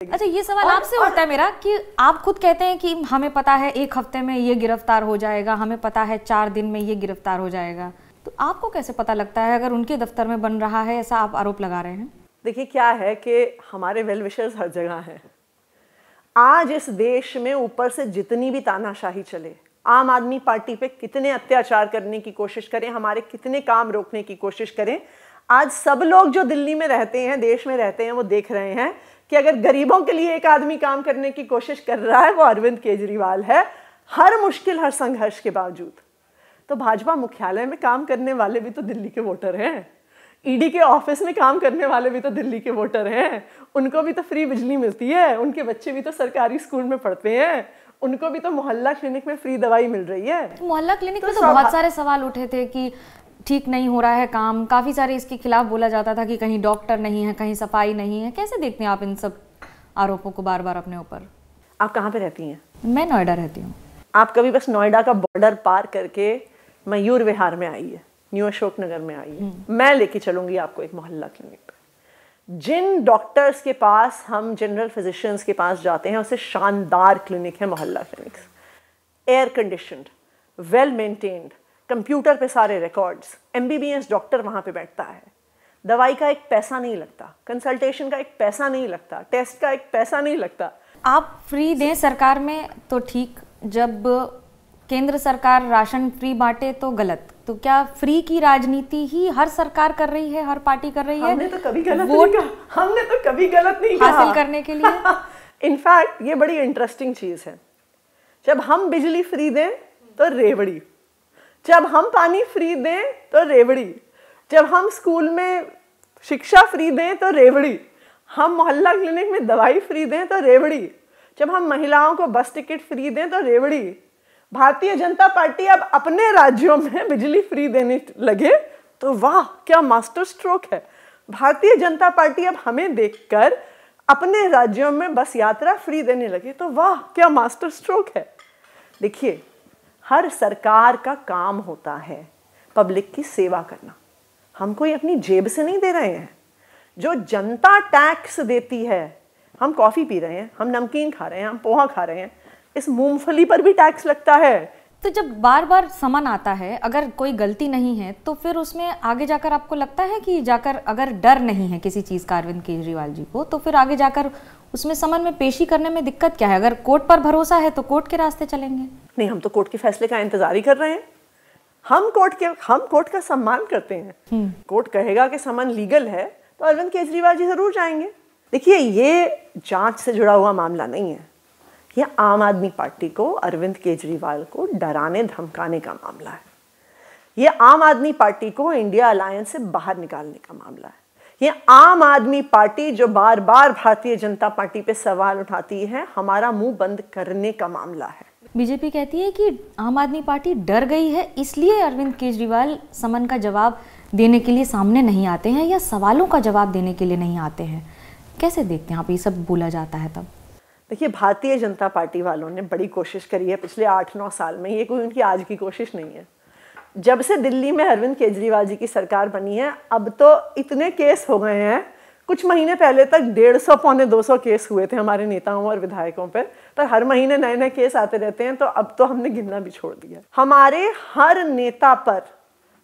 अच्छा, ये सवाल आपसे उठता है मेरा कि आप खुद कहते हैं कि हमें पता है 1 हफ्ते में ये गिरफ्तार हो जाएगा, हमें पता है 4 दिन में ये गिरफ्तार हो जाएगा, तो आपको कैसे पता लगता है अगर उनके दफ्तर में बन रहा है, ऐसा आप आरोप लगा रहे हैं? देखिए, क्या है कि हमारे वेल विशर्स हर जगह हैं। आज इस देश में ऊपर से जितनी भी तानाशाही चले, आम आदमी पार्टी पे कितने अत्याचार करने की कोशिश करें, हमारे कितने काम रोकने की कोशिश करें, आज सब लोग जो दिल्ली में रहते हैं, देश में रहते हैं, वो देख रहे हैं कि अगर गरीबों के लिए एक आदमी काम करने की कोशिश कर रहा है वो अरविंद केजरीवाल है, हर मुश्किल, हर संघर्ष के बावजूद। तो भाजपा मुख्यालय में काम करने वाले भी तो दिल्ली के वोटर हैं, ईडी के ऑफिस में काम करने वाले भी तो दिल्ली के वोटर हैं, उनको भी तो फ्री बिजली मिलती है, उनके बच्चे भी तो सरकारी स्कूल में पढ़ते हैं, उनको भी तो मोहल्ला क्लिनिक में फ्री दवाई मिल रही है। मोहल्ला क्लिनिक में तो बहुत सारे सवाल उठे थे कि ठीक नहीं हो रहा है काम, काफी सारे इसके खिलाफ बोला जाता था कि कहीं डॉक्टर नहीं है, कहीं सफाई नहीं है। कैसे देखते हैं आप इन सब आरोपों को बार बार अपने ऊपर? आप कहाँ पे रहती हैं? मैं नोएडा रहती हूँ। आप कभी बस नोएडा का बॉर्डर पार करके मयूर विहार में आई है, न्यू अशोक नगर में आई है, मैं लेके चलूंगी आपको एक मोहल्ला क्लिनिक पे। जिन डॉक्टर्स के पास हम जनरल फिजिशियंस के पास जाते हैं, उससे शानदार क्लिनिक है मोहल्ला clinics. Air conditioned, well maintained, computer पे सारे रिकॉर्ड्स, एमबीबीएस डॉक्टर वहाँ पे बैठता है, दवाई का एक पैसा नहीं लगता, कंसल्टेशन का एक पैसा नहीं लगता, टेस्ट का एक पैसा नहीं लगता। आप फ्री दें सरकार में तो ठीक, जब केंद्र सरकार राशन फ्री बांटे तो गलत। तो क्या फ्री की राजनीति ही हर सरकार कर रही है, हर पार्टी कर रही है? हमने तो कभी गलत नहीं कहा, हमने तो कभी गलत नहीं कहा हासिल करने के लिए। इनफैक्ट ये बड़ी इंटरेस्टिंग चीज है, जब हम बिजली फ्री दें तो रेवड़ी, जब हम पानी फ्री दें तो रेवड़ी, जब हम स्कूल में शिक्षा फ्री दें तो रेवड़ी, हम मोहल्ला क्लिनिक में दवाई फ्री दें तो रेवड़ी, जब हम महिलाओं को बस टिकट फ्री दें तो रेवड़ी। भारतीय जनता पार्टी अब अपने राज्यों में बिजली फ्री देने लगे तो वाह क्या मास्टर स्ट्रोक है। भारतीय जनता पार्टी अब हमें देखकर अपने राज्यों में बस यात्रा फ्री देने लगे तो वाह क्या मास्टर स्ट्रोक है। देखिए, हर सरकार का काम होता है पब्लिक की सेवा करना। हम कोई अपनी जेब से नहीं दे रहे हैं। जो जनता टैक्स देती है, हम कॉफ़ी पी रहे हैं, हम नमकीन खा रहे हैं, हम पोहा खा रहे हैं, इस मूंगफली पर भी टैक्स लगता है। तो जब बार बार समन आता है, अगर कोई गलती नहीं है तो फिर उसमें आगे जाकर आपको लगता है कि जाकर अगर डर नहीं है किसी चीज़ का अरविंद केजरीवाल जी को, तो फिर आगे जाकर उसमें समन में पेशी करने में दिक्कत क्या है? अगर कोर्ट पर भरोसा है तो कोर्ट के रास्ते चलेंगे। नहीं, हम तो कोर्ट के फैसले का इंतजार ही कर रहे हैं। हम कोर्ट का सम्मान करते हैं। कोर्ट कहेगा कि समन लीगल है तो अरविंद केजरीवाल जी जरूर जाएंगे। देखिए, ये जांच से जुड़ा हुआ मामला नहीं है, ये आम आदमी पार्टी को, अरविंद केजरीवाल को डराने धमकाने का मामला है। ये आम आदमी पार्टी को इंडिया अलायंस से बाहर निकालने का मामला है। ये आम आदमी पार्टी जो बार बार भारतीय जनता पार्टी पे सवाल उठाती है, हमारा मुंह बंद करने का मामला है। बीजेपी कहती है कि आम आदमी पार्टी डर गई है, इसलिए अरविंद केजरीवाल समन का जवाब देने के लिए सामने नहीं आते हैं या सवालों का जवाब देने के लिए नहीं आते हैं। कैसे देखते हैं आप, ये सब बोला जाता है तब? देखिए, भारतीय जनता पार्टी वालों ने बड़ी कोशिश करी है पिछले 8-9 साल में, ये कोई उनकी आज की कोशिश नहीं है। जब से दिल्ली में अरविंद केजरीवाल जी की सरकार बनी है, अब तो इतने केस हो गए हैं। कुछ महीने पहले तक 150 पौने 200 केस हुए थे हमारे नेताओं और विधायकों पर हर महीने नए नए केस आते रहते हैं, तो अब तो हमने गिनना भी छोड़ दिया। हमारे हर नेता पर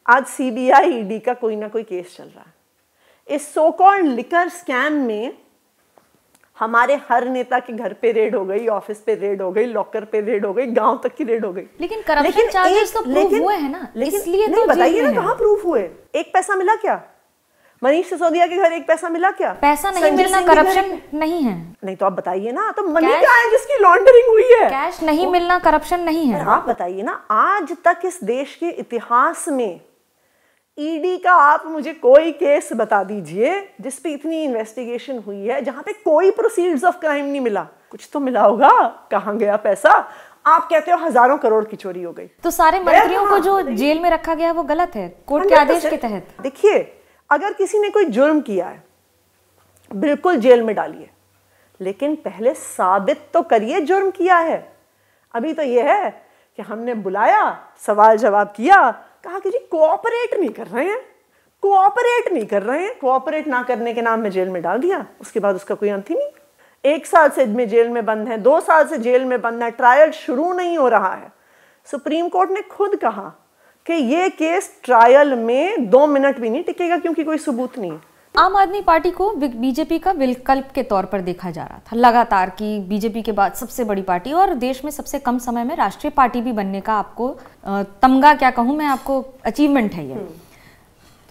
आज सीबीआई ईडी का कोई ना कोई केस चल रहा है। इस सो कॉल्ड लिकर स्कैम में हमारे हर नेता के घर पे रेड हो गई, ऑफिस पे रेड हो गई, लॉकर पे रेड हो गई, गांव तक की रेड हो गई। लेकिन करप्शन चार्जेस तो प्रूव हुए हैं ना, इसलिए तो बताइए ना, कहाँ प्रूफ हुए? एक पैसा मिला क्या? मनीष सिसोदिया के घर एक पैसा मिला क्या? पैसा नहीं मिलना करप्शन नहीं है। नहीं तो आप बताइए ना, तो मनी क्या है जिसकी लॉन्ड्रिंग हुई है? कैश नहीं मिलना करप्शन नहीं है। आप बताइए ना, आज तक इस देश के इतिहास में ईडी का आप मुझे कोई केस बता दीजिए जिस पे इतनी इन्वेस्टिगेशन हुई है, जहां पे कोई प्रोसीड्स ऑफ क्राइम नहीं मिला। कुछ तो मिला होगा, कहां गया पैसा? आप कहते हो हजारों करोड़ की चोरी हो गई, तो सारे मंत्रियों को जो जेल में रखा गया वो गलत है कोर्ट के आदेश के तहत। देखिए, अगर किसी ने कोई जुर्म किया है, बिल्कुल जेल में डालिए, लेकिन पहले साबित तो करिए जुर्म किया है। अभी तो यह है कि हमने बुलाया, सवाल जवाब किया, कहा कि जी कोऑपरेट नहीं कर रहे हैं, कोऑपरेट नहीं कर रहे हैं, कोऑपरेट ना करने के नाम में जेल में डाल दिया, उसके बाद उसका कोई अंत ही नहीं। 1 साल से जेल में बंद हैं, 2 साल से जेल में बंद है, ट्रायल शुरू नहीं हो रहा है। सुप्रीम कोर्ट ने खुद कहा कि ये केस ट्रायल में 2 मिनट भी नहीं टिकेगा क्योंकि कोई सबूत नहीं है। आम आदमी पार्टी को बीजेपी का विकल्प के तौर पर देखा जा रहा था लगातार कि बीजेपी के बाद सबसे बड़ी पार्टी और देश में सबसे कम समय में राष्ट्रीय पार्टी भी बनने का आपको तमगा क्या कहूँ मैं, आपको अचीवमेंट है ये।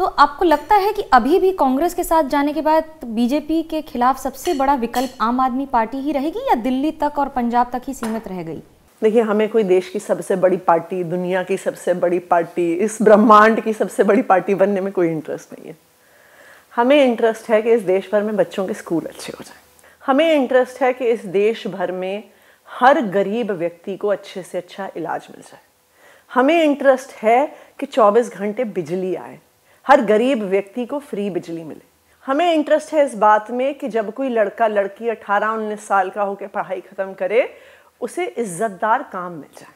तो आपको लगता है कि अभी भी कांग्रेस के साथ जाने के बाद बीजेपी के खिलाफ सबसे बड़ा विकल्प आम आदमी पार्टी ही रहेगी या दिल्ली तक और पंजाब तक ही सीमित रह गई? देखिए, हमें कोई देश की सबसे बड़ी पार्टी, दुनिया की सबसे बड़ी पार्टी, इस ब्रह्मांड की सबसे बड़ी पार्टी बनने में कोई इंटरेस्ट नहीं है। हमें इंटरेस्ट है कि इस देश भर में बच्चों के स्कूल अच्छे हो जाएं। हमें इंटरेस्ट है कि इस देश भर में हर गरीब व्यक्ति को अच्छे से अच्छा इलाज मिल जाए। हमें इंटरेस्ट है कि 24 घंटे बिजली आए, हर गरीब व्यक्ति को फ्री बिजली मिले। हमें इंटरेस्ट है इस बात में कि जब कोई लड़का लड़की 18-19 साल का होकर पढ़ाई ख़त्म करे, उसे इज्जतदार काम मिल जाए।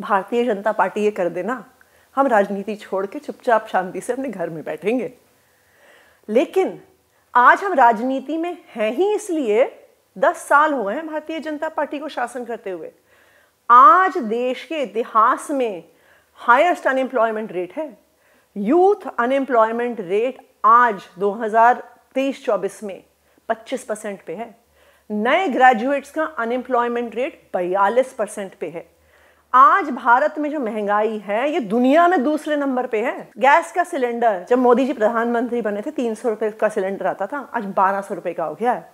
भारतीय जनता पार्टी ये कर देना, हम राजनीति छोड़ के चुपचाप शांति से अपने घर में बैठेंगे। लेकिन आज हम राजनीति में हैं ही इसलिए 10 साल हो गए हैं भारतीय जनता पार्टी को शासन करते हुए। आज देश के इतिहास में हाईएस्ट अनएम्प्लॉयमेंट रेट है। यूथ अनएम्प्लॉयमेंट रेट आज 2023-24 में 25% पे है। नए ग्रेजुएट्स का अनएम्प्लॉयमेंट रेट 42% पे है। आज भारत में जो महंगाई है ये दुनिया में दूसरे नंबर पे है। गैस का सिलेंडर जब मोदी जी प्रधानमंत्री बने थे 300 रुपए का सिलेंडर आता था, आज 1200 रुपए का हो गया है।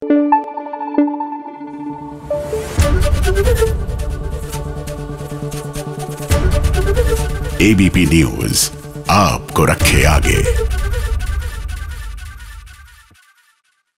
एबीपी न्यूज आपको रखे आगे।